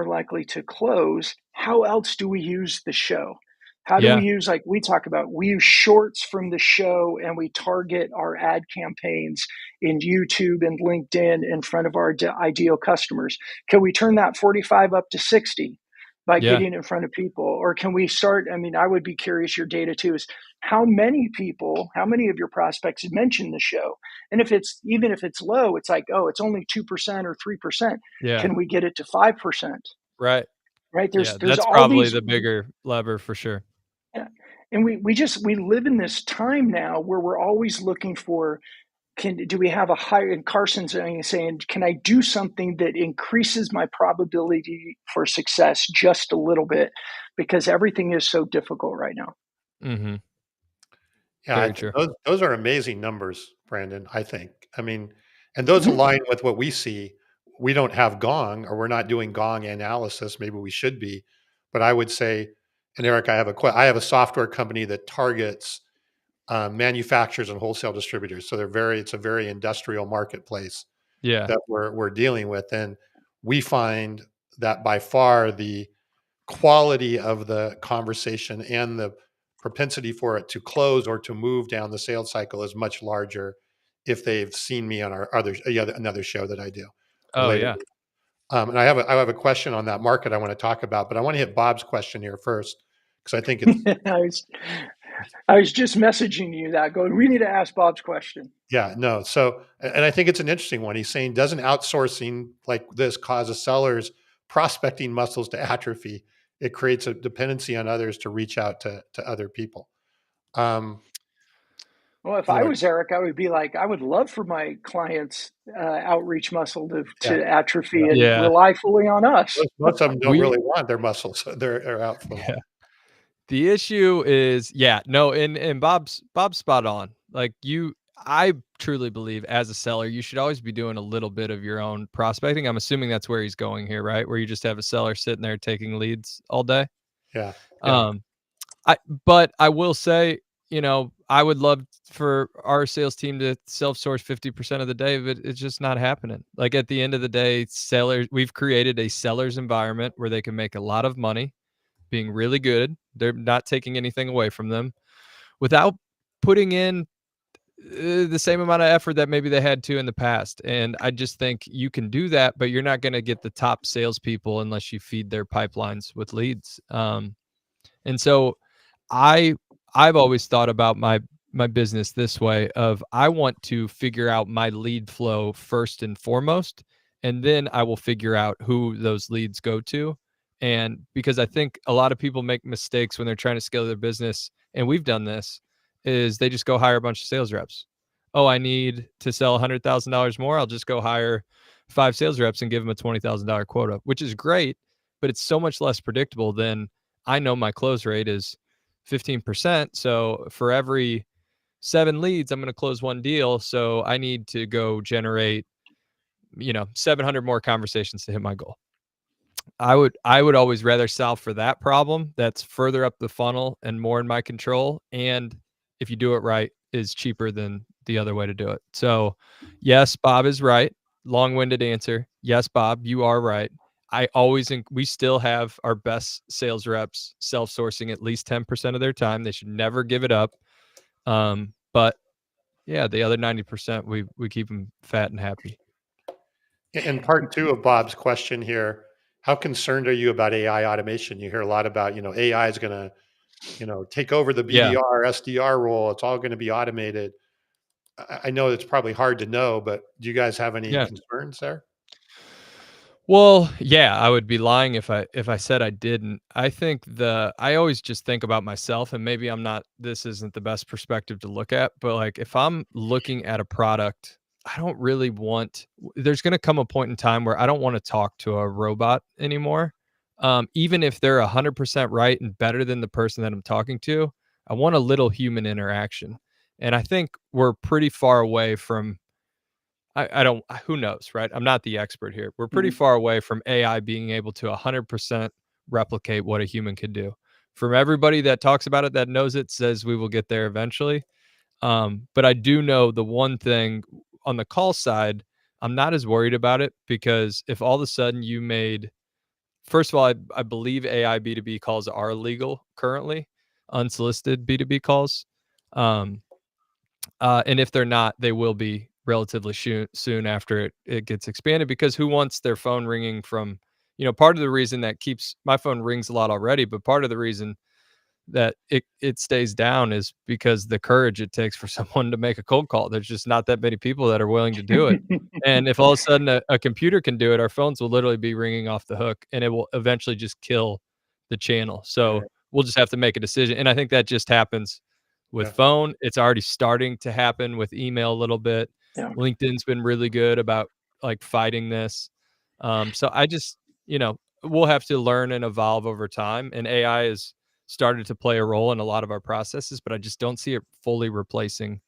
likely to close, how else do we use the show? How do we use, like we talk about, we use shorts from the show and we target our ad campaigns in YouTube and LinkedIn in front of our ideal customers. Can we turn that 45 up to 60 by getting in front of people? Or can we start, I would be curious, your data too, is how many of your prospects mention the show? And even if it's low, it's like, oh, it's only 2% or 3%. Yeah. Can we get it to 5%? Right. There's that's all probably these, the bigger lever for sure. Yeah. And we live in this time now where we're always looking for, do we have a higher, and Carson's saying, can I do something that increases my probability for success just a little bit? Because everything is so difficult right now. Mm-hmm. Yeah, those are amazing numbers, Brandon, I think. And those align with what we see. We don't have Gong, or we're not doing Gong analysis. Maybe we should be. But I would say, and Eric, I have a software company that targets manufacturers and wholesale distributors. So it's a very industrial marketplace that we're dealing with. And we find that by far the quality of the conversation and the propensity for it to close or to move down the sales cycle is much larger if they've seen me on another show that I do. Oh, yeah. And I have a question on that market I want to talk about, but I want to hit Bob's question here first, because I think it's I was just messaging you that, going, we need to ask Bob's question. Yeah, no. So, and I think it's an interesting one. He's saying, doesn't outsourcing like this cause a seller's prospecting muscles to atrophy? It creates a dependency on others to reach out to other people. Well, if I was Eric, I would be like, I would love for my clients' outreach muscle to atrophy and rely fully on us. Most of them don't really want their muscles; they're out full. Yeah. The issue is, and Bob's spot on. Like I truly believe as a seller, you should always be doing a little bit of your own prospecting. I'm assuming that's where he's going here, right? Where you just have a seller sitting there taking leads all day. Yeah. But I will say, I would love for our sales team to self-source 50% of the day, but it's just not happening. Like at the end of the day, we've created a seller's environment where they can make a lot of money being really good. They're not taking anything away from them without putting in the same amount of effort that maybe they had to in the past. And I just think you can do that, but you're not going to get the top salespeople unless you feed their pipelines with leads. And so I've always thought about my business this way of, I want to figure out my lead flow first and foremost, and then I will figure out who those leads go to. And because I think a lot of people make mistakes when they're trying to scale their business, and we've done this, is they just go hire a bunch of sales reps. Oh, I need to sell $100,000 more. I'll just go hire 5 sales reps and give them a $20,000 quota, which is great. but it's so much less predictable than I know my close rate is 15%. So for every 7 leads, I'm going to close 1 deal. So I need to go generate, 700 more conversations to hit my goal. I would always rather solve for that problem that's further up the funnel and more in my control, and if you do it right, is cheaper than the other way to do it. So, yes, Bob is right. Long-winded answer. Yes, Bob, you are right. I always think we still have our best sales reps self-sourcing at least 10% of their time. They should never give it up. But yeah, the other 90%, we keep them fat and happy. And part two of Bob's question here, how concerned are you about AI automation? You hear a lot about, AI is going to, take over the Yeah. BDR, SDR role. It's all going to be automated. I know it's probably hard to know, but do you guys have any Yeah. concerns there? Well, yeah, I would be lying if I said I didn't. I always just think about myself, and maybe this isn't the best perspective to look at, but like if I'm looking at a product, I don't really want there's going to come a point in time where I don't want to talk to a robot anymore. Even if they're 100% right and better than the person that I'm talking to, I want a little human interaction. And I think we're pretty far away from I don't who knows, right? I'm not the expert here. We're pretty far away from AI being able to 100% replicate what a human could do. From everybody that talks about it, that knows it, says we will get there eventually. But I do know the one thing on the call side, I'm not as worried about it, because if all of a sudden you made, first of all, I believe AI B2B calls are illegal currently, unsolicited B2B calls. Um, and if they're not, they will be relatively soon after it gets expanded, because who wants their phone ringing from, part of the reason that keeps my phone rings a lot already, but part of the reason that it stays down is because the courage it takes for someone to make a cold call. There's just not that many people that are willing to do it. And if all of a sudden a computer can do it, our phones will literally be ringing off the hook, and it will eventually just kill the channel. So we'll just have to make a decision. And I think that just happens with Yeah. phone. It's already starting to happen with email a little bit. Yeah. LinkedIn's been really good about like fighting this. So I just, we'll have to learn and evolve over time. And AI is started to play a role in a lot of our processes, but I just don't see it fully replacing.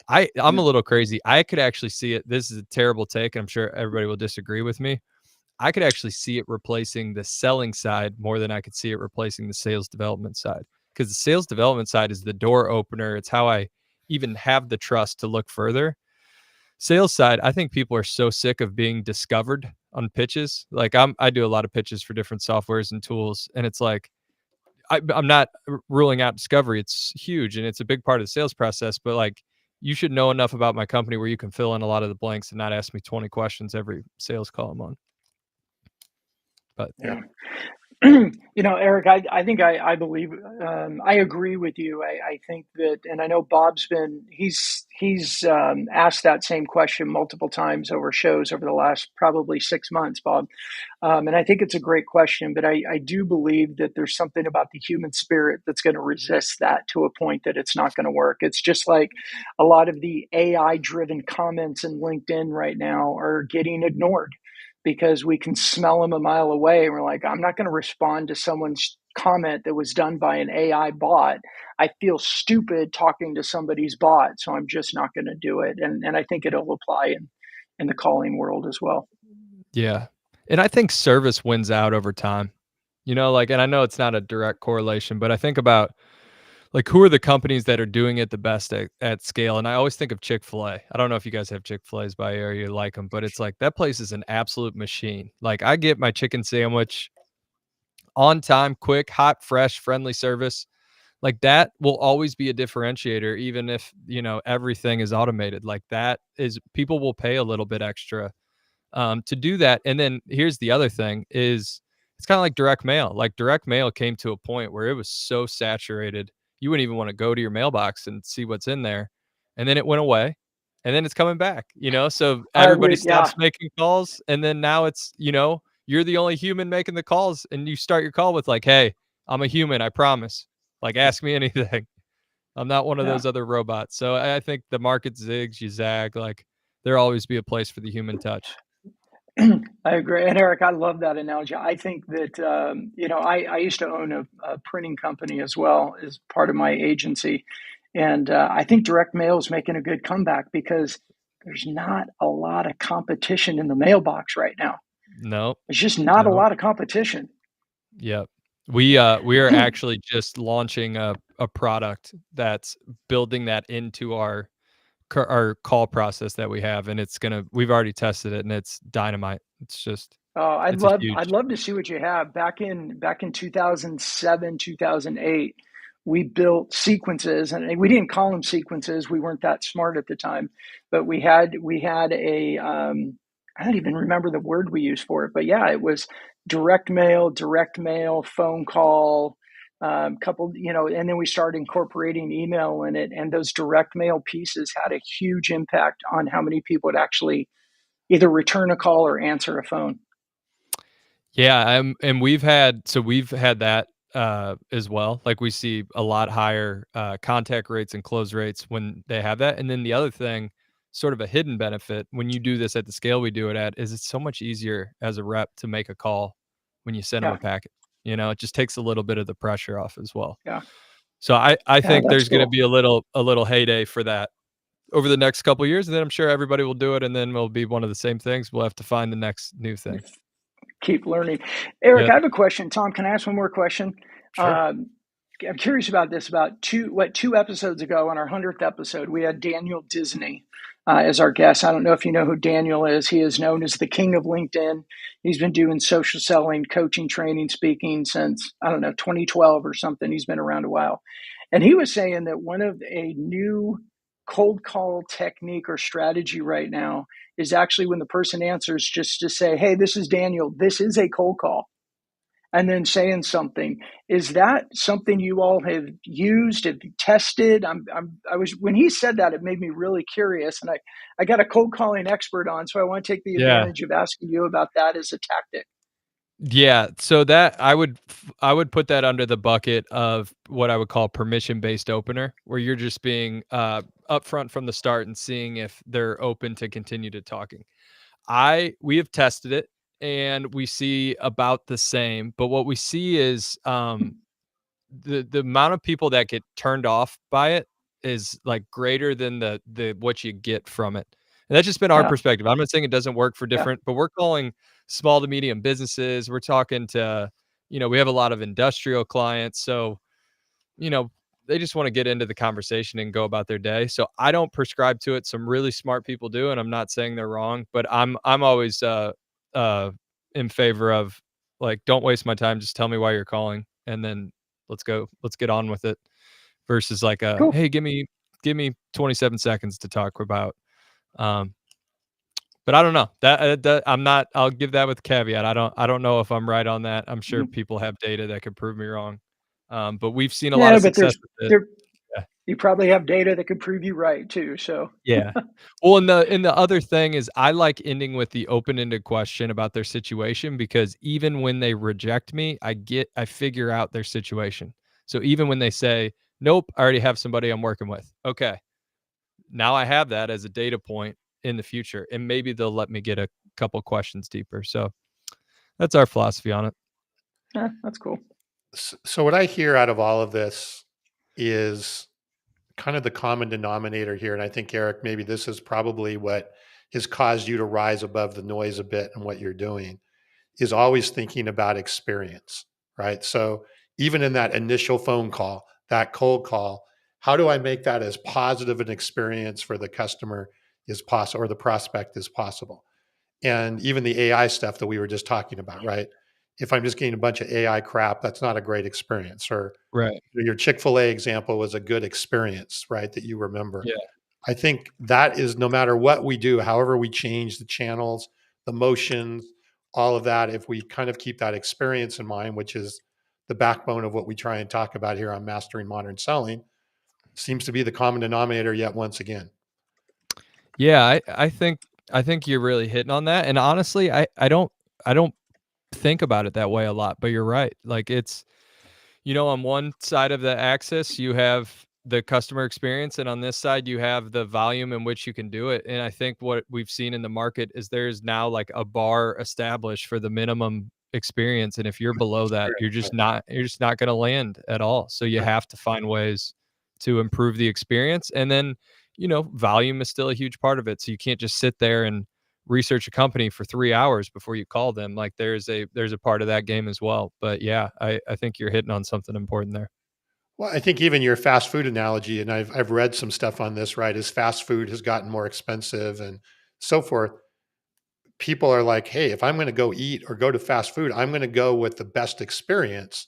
I'm a little crazy. I could actually see it. This is a terrible take, and I'm sure everybody will disagree with me. I could actually see it replacing the selling side more than I could see it replacing the sales development side. Because the sales development side is the door opener. It's how I even have the trust to look further. Sales side, I think people are so sick of being discovered on pitches. Like I do a lot of pitches for different softwares and tools, and it's like I'm not ruling out discovery. It's huge and it's a big part of the sales process, but like you should know enough about my company where you can fill in a lot of the blanks and not ask me 20 questions every sales call I'm on. But yeah. Eric, I think I believe, I agree with you. I think that, and I know Bob's he's asked that same question multiple times over shows over the last probably 6 months, Bob. And I think it's a great question, but I do believe that there's something about the human spirit that's going to resist that to a point that it's not going to work. It's just like a lot of the AI driven comments in LinkedIn right now are getting ignored because we can smell them a mile away. And we're like, I'm not going to respond to someone's comment that was done by an AI bot. I feel stupid talking to somebody's bot, so I'm just not going to do it. And I think it'll apply in the calling world as well. yeah. And I think service wins out over time. And I know it's not a direct correlation, but I think about like who are the companies that are doing it the best at scale. And I always think of Chick-fil-A. I don't know if you guys have Chick-fil-A's by area, you like them, but it's like that place is an absolute machine. Like I get my chicken sandwich on time, quick, hot, fresh, friendly service. Like that will always be a differentiator, even if, everything is automated. Like that is people will pay a little bit extra to do that. And then here's the other thing is it's kind of like direct mail. Like direct mail came to a point where it was so saturated, you wouldn't even want to go to your mailbox and see what's in there. And then it went away and then it's coming back, so everybody stops making calls. And then now it's, you're the only human making the calls and you start your call with like, hey, I'm a human. I promise. Like, ask me anything. I'm not one of those other robots. So I think the market zigs, you zag, like there'll always be a place for the human touch. I agree. And Eric, I love that analogy. I think that, I used to own a printing company as well as part of my agency. And I think direct mail is making a good comeback because there's not a lot of competition in the mailbox right now. No, There's just not a no. lot of competition. Yep. We are actually just launching a product that's building that into our call process that we have, and we've already tested it, and it's dynamite. It's just Oh, it's a I'd huge. love to see what you have. Back in 2007, 2008, we built sequences, and we didn't call them sequences. We weren't that smart at the time, but we had a I don't even remember the word we used for it, but yeah, it was direct mail, phone call, couple, and then we started incorporating email in it, and those direct mail pieces had a huge impact on how many people would actually either return a call or answer a phone. Yeah, and we've had that as well. Like we see a lot higher contact rates and close rates when they have that. And then the other thing, sort of a hidden benefit when you do this at the scale we do it at, is it's so much easier as a rep to make a call when you send them Yeah, a packet. It just takes a little bit of the pressure off as well. yeah, So I yeah. think That's there's going to cool. be a little heyday for that over the next couple of years, and then I'm sure everybody will do it, and then it'll be one of the same things. We'll have to find the next new thing. Keep learning. Eric, Yeah, I have a question. Tom, can I ask one more question? Sure. Um, I'm curious about this. About two episodes ago, on our 100th episode, we had Daniel Disney as our guest. I don't know if you know who Daniel is. He is known as the king of LinkedIn. He's been doing social selling, coaching, training, speaking since, I don't know, 2012 or something. He's been around a while. And he was saying that one of a new cold call technique or strategy right now is actually when the person answers, just to say, "Hey, this is Daniel. This is a cold call," and then saying something. Is that something you all have used? Have you tested? I was when he said that, it made me really curious, and I got a cold calling expert on, so I want to take the yeah. advantage of asking you about that as a tactic. Yeah, so that I would put that under the bucket of what I would call permission-based opener, where you're just being upfront from the start and seeing if they're open to continue to talking. We have tested it and we see about the same, but what we see is the amount of people that get turned off by it is like greater than the what you get from it. And that's just been our Yeah, perspective. I'm not saying it doesn't work for yeah, different, but we're calling small to medium businesses. We're talking to, we have a lot of industrial clients. So, you know, they just want to get into the conversation and go about their day. So I don't prescribe to it. Some really smart people do, and I'm not saying they're wrong, but I'm always uh in favor of, like, don't waste my time, just tell me why you're calling, and then let's get on with it, versus like cool. hey, give me 27 seconds to talk about. um but I don't know that I'm not, I'll give that with caveat. I don't know if I'm right on that. I'm sure people have data that could prove me wrong. But we've seen a lot Yeah, of but success with it. there Yeah. you probably have data that could prove you right too. So Yeah. Well, and the other thing is I like ending with the open-ended question about their situation, because even when they reject me, I figure out their situation. So even when they say, "Nope, I already have somebody I'm working with." Okay. Now I have that as a data point in the future, and maybe they'll let me get a couple questions deeper. So that's our philosophy on it. yeah, that's cool. So what I hear out of all of this is kind of the common denominator here, and I think, Eric, maybe this is probably what has caused you to rise above the noise a bit in what you're doing, is always thinking about experience, right? So even in that initial phone call, that cold call, how do I make that as positive an experience for the customer as possible, or the prospect as possible? And even the AI stuff that we were just talking about, right? If I'm just getting a bunch of AI crap, that's not a great experience. Or Right. your Chick-fil-A example was a good experience, right? That you remember. Yeah. I think that is, no matter what we do, however we change the channels, the motions, all of that, if we kind of keep that experience in mind, which is the backbone of what we try and talk about here on Mastering Modern Selling, seems to be the common denominator yet once again. Yeah, I think you're really hitting on that. And honestly, I don't think about it that way a lot, but you're right. Like, it's, on one side of the axis, you have the customer experience, and on this side, you have the volume in which you can do it. And I think what we've seen in the market is there's now like a bar established for the minimum experience, and if you're below that, you're just not going to land at all. So you have to find ways to improve the experience, and then volume is still a huge part of it. So you can't just sit there and research a company for 3 hours before you call them. Like there's a part of that game as well. But yeah, I think you're hitting on something important there. Well, I think even your fast food analogy, and I've read some stuff on this, right? As fast food has gotten more expensive and so forth, people are like, hey, if I'm going to go eat or go to fast food, I'm going to go with the best experience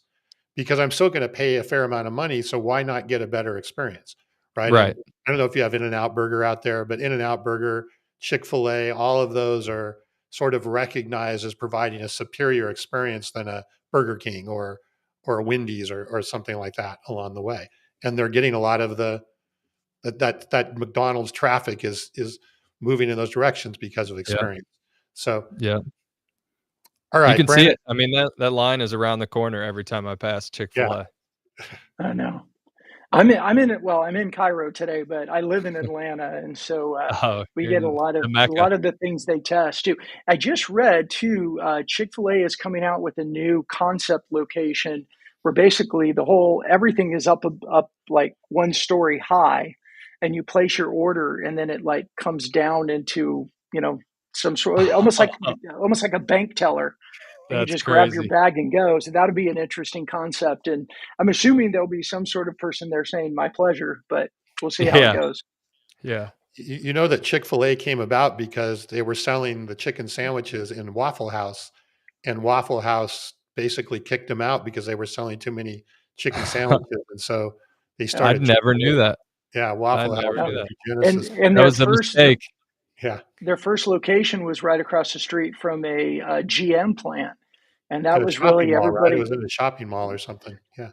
because I'm still going to pay a fair amount of money. So why not get a better experience? Right. And Right. I don't know if you have In-N-Out Burger out there, but In-N-Out Burger, Chick-fil-A, all of those are sort of recognized as providing a superior experience than a Burger King or a Wendy's or something like that along the way. And they're getting a lot of that McDonald's traffic is moving in those directions because of experience. So, yeah. All right, you can Brandon. see it. I mean, that line is around the corner every time I pass Chick-fil-A. Yeah. I know. I'm in Cairo today, but I live in Atlanta, and so we get a lot of the things they test too. I just read too, Chick-fil-A is coming out with a new concept location where basically everything is up like 1 story high, and you place your order, and then it like comes down into some sort, almost like a bank teller. And you just grab your bag and go. So that'll be an interesting concept. And I'm assuming there'll be some sort of person there saying my pleasure, but we'll see how it goes. Yeah. You know that Chick-fil-A came about because they were selling the chicken sandwiches in Waffle House, and Waffle House basically kicked them out because they were selling too many chicken sandwiches. And so they started. I never knew that. Yeah. Waffle House. And that was a mistake. Yeah. Their first location was right across the street from a GM plant. And that was really mall, everybody. Right? It was in a shopping mall or something. Yeah.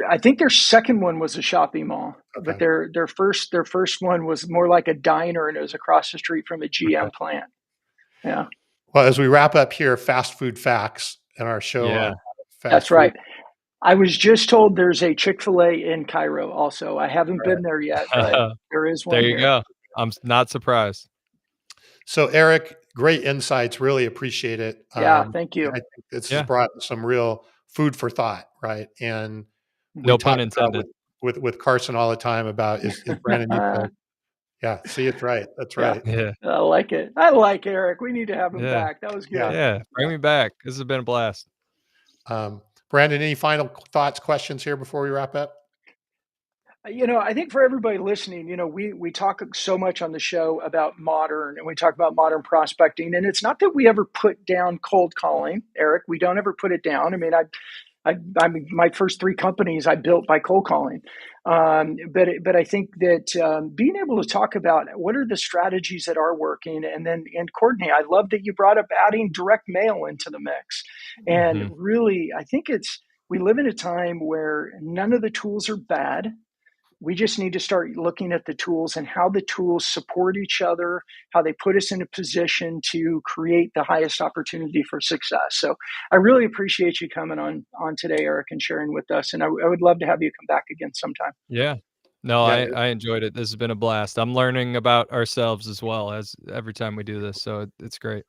I think their second one was a shopping mall, but their first one was more like a diner, and it was across the street from a GM plant. Yeah. Well, as we wrap up here, fast food facts in our show. Yeah. That's food. Right. I was just told there's a Chick-fil-A in Cairo also. I haven't been there yet, but there is one. There you go. I'm not surprised. So, Eric, great insights. Really appreciate it. Yeah, thank you. I think this has brought some real food for thought, right? And no pun intended. With Carson all the time about is Brandon. Yeah, see, it's right. That's right. Yeah, I like it. I like Eric. We need to have him back. That was good. Yeah, bring me back. This has been a blast. Brandon, any final thoughts, questions here before we wrap up? I think for everybody listening, we talk so much on the show about modern, and we talk about modern prospecting, and it's not that we ever put down cold calling, Eric. We don't ever put it down. I mean, I mean, my first 3 companies I built by cold calling. But I think that being able to talk about what are the strategies that are working, and Courtney, I love that you brought up adding direct mail into the mix. And really, I think we live in a time where none of the tools are bad. We just need to start looking at the tools and how the tools support each other, how they put us in a position to create the highest opportunity for success. So I really appreciate you coming on today, Eric, and sharing with us. And I would love to have you come back again sometime. Yeah. No, I enjoyed it. This has been a blast. I'm learning about ourselves as well as every time we do this. So it's great.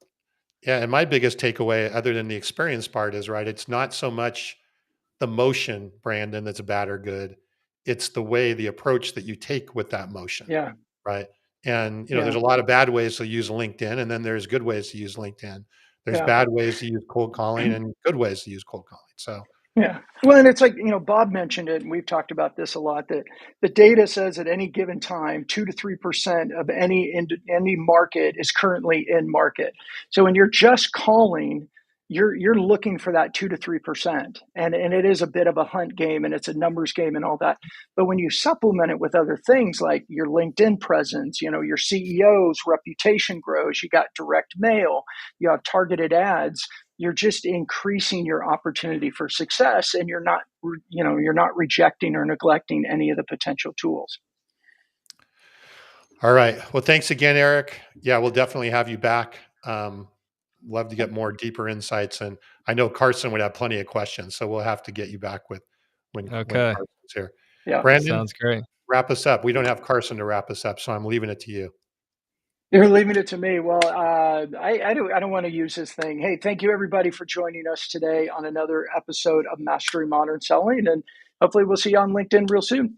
Yeah. And my biggest takeaway, other than the experience part, is it's not so much the motion, Brandon, that's bad or good. It's the approach that you take with that motion. Yeah. Right. And, there's a lot of bad ways to use LinkedIn, and then there's good ways to use LinkedIn. There's bad ways to use cold calling and good ways to use cold calling. So, yeah. Well, and it's like, Bob mentioned it, and we've talked about this a lot, that the data says at any given time, 2 to 3% of any market is currently in market. So when you're just calling, you're looking for that 2 to 3%. And it is a bit of a hunt game, and it's a numbers game and all that. But when you supplement it with other things like your LinkedIn presence, your CEO's reputation grows, you got direct mail, you have targeted ads, you're just increasing your opportunity for success, and you're not rejecting or neglecting any of the potential tools. All right. Well, thanks again, Eric. Yeah, we'll definitely have you back. Love to get more deeper insights, and I know Carson would have plenty of questions, so we'll have to get you back when Carson's here. Yeah. Brandon, Sounds great. wrap us up. We don't have Carson to wrap us up, so I'm leaving it to you. You're leaving it to me. Well, I don't want to use this thing. Hey, thank you everybody for joining us today on another episode of Mastering Modern Selling, and hopefully we'll see you on LinkedIn real soon.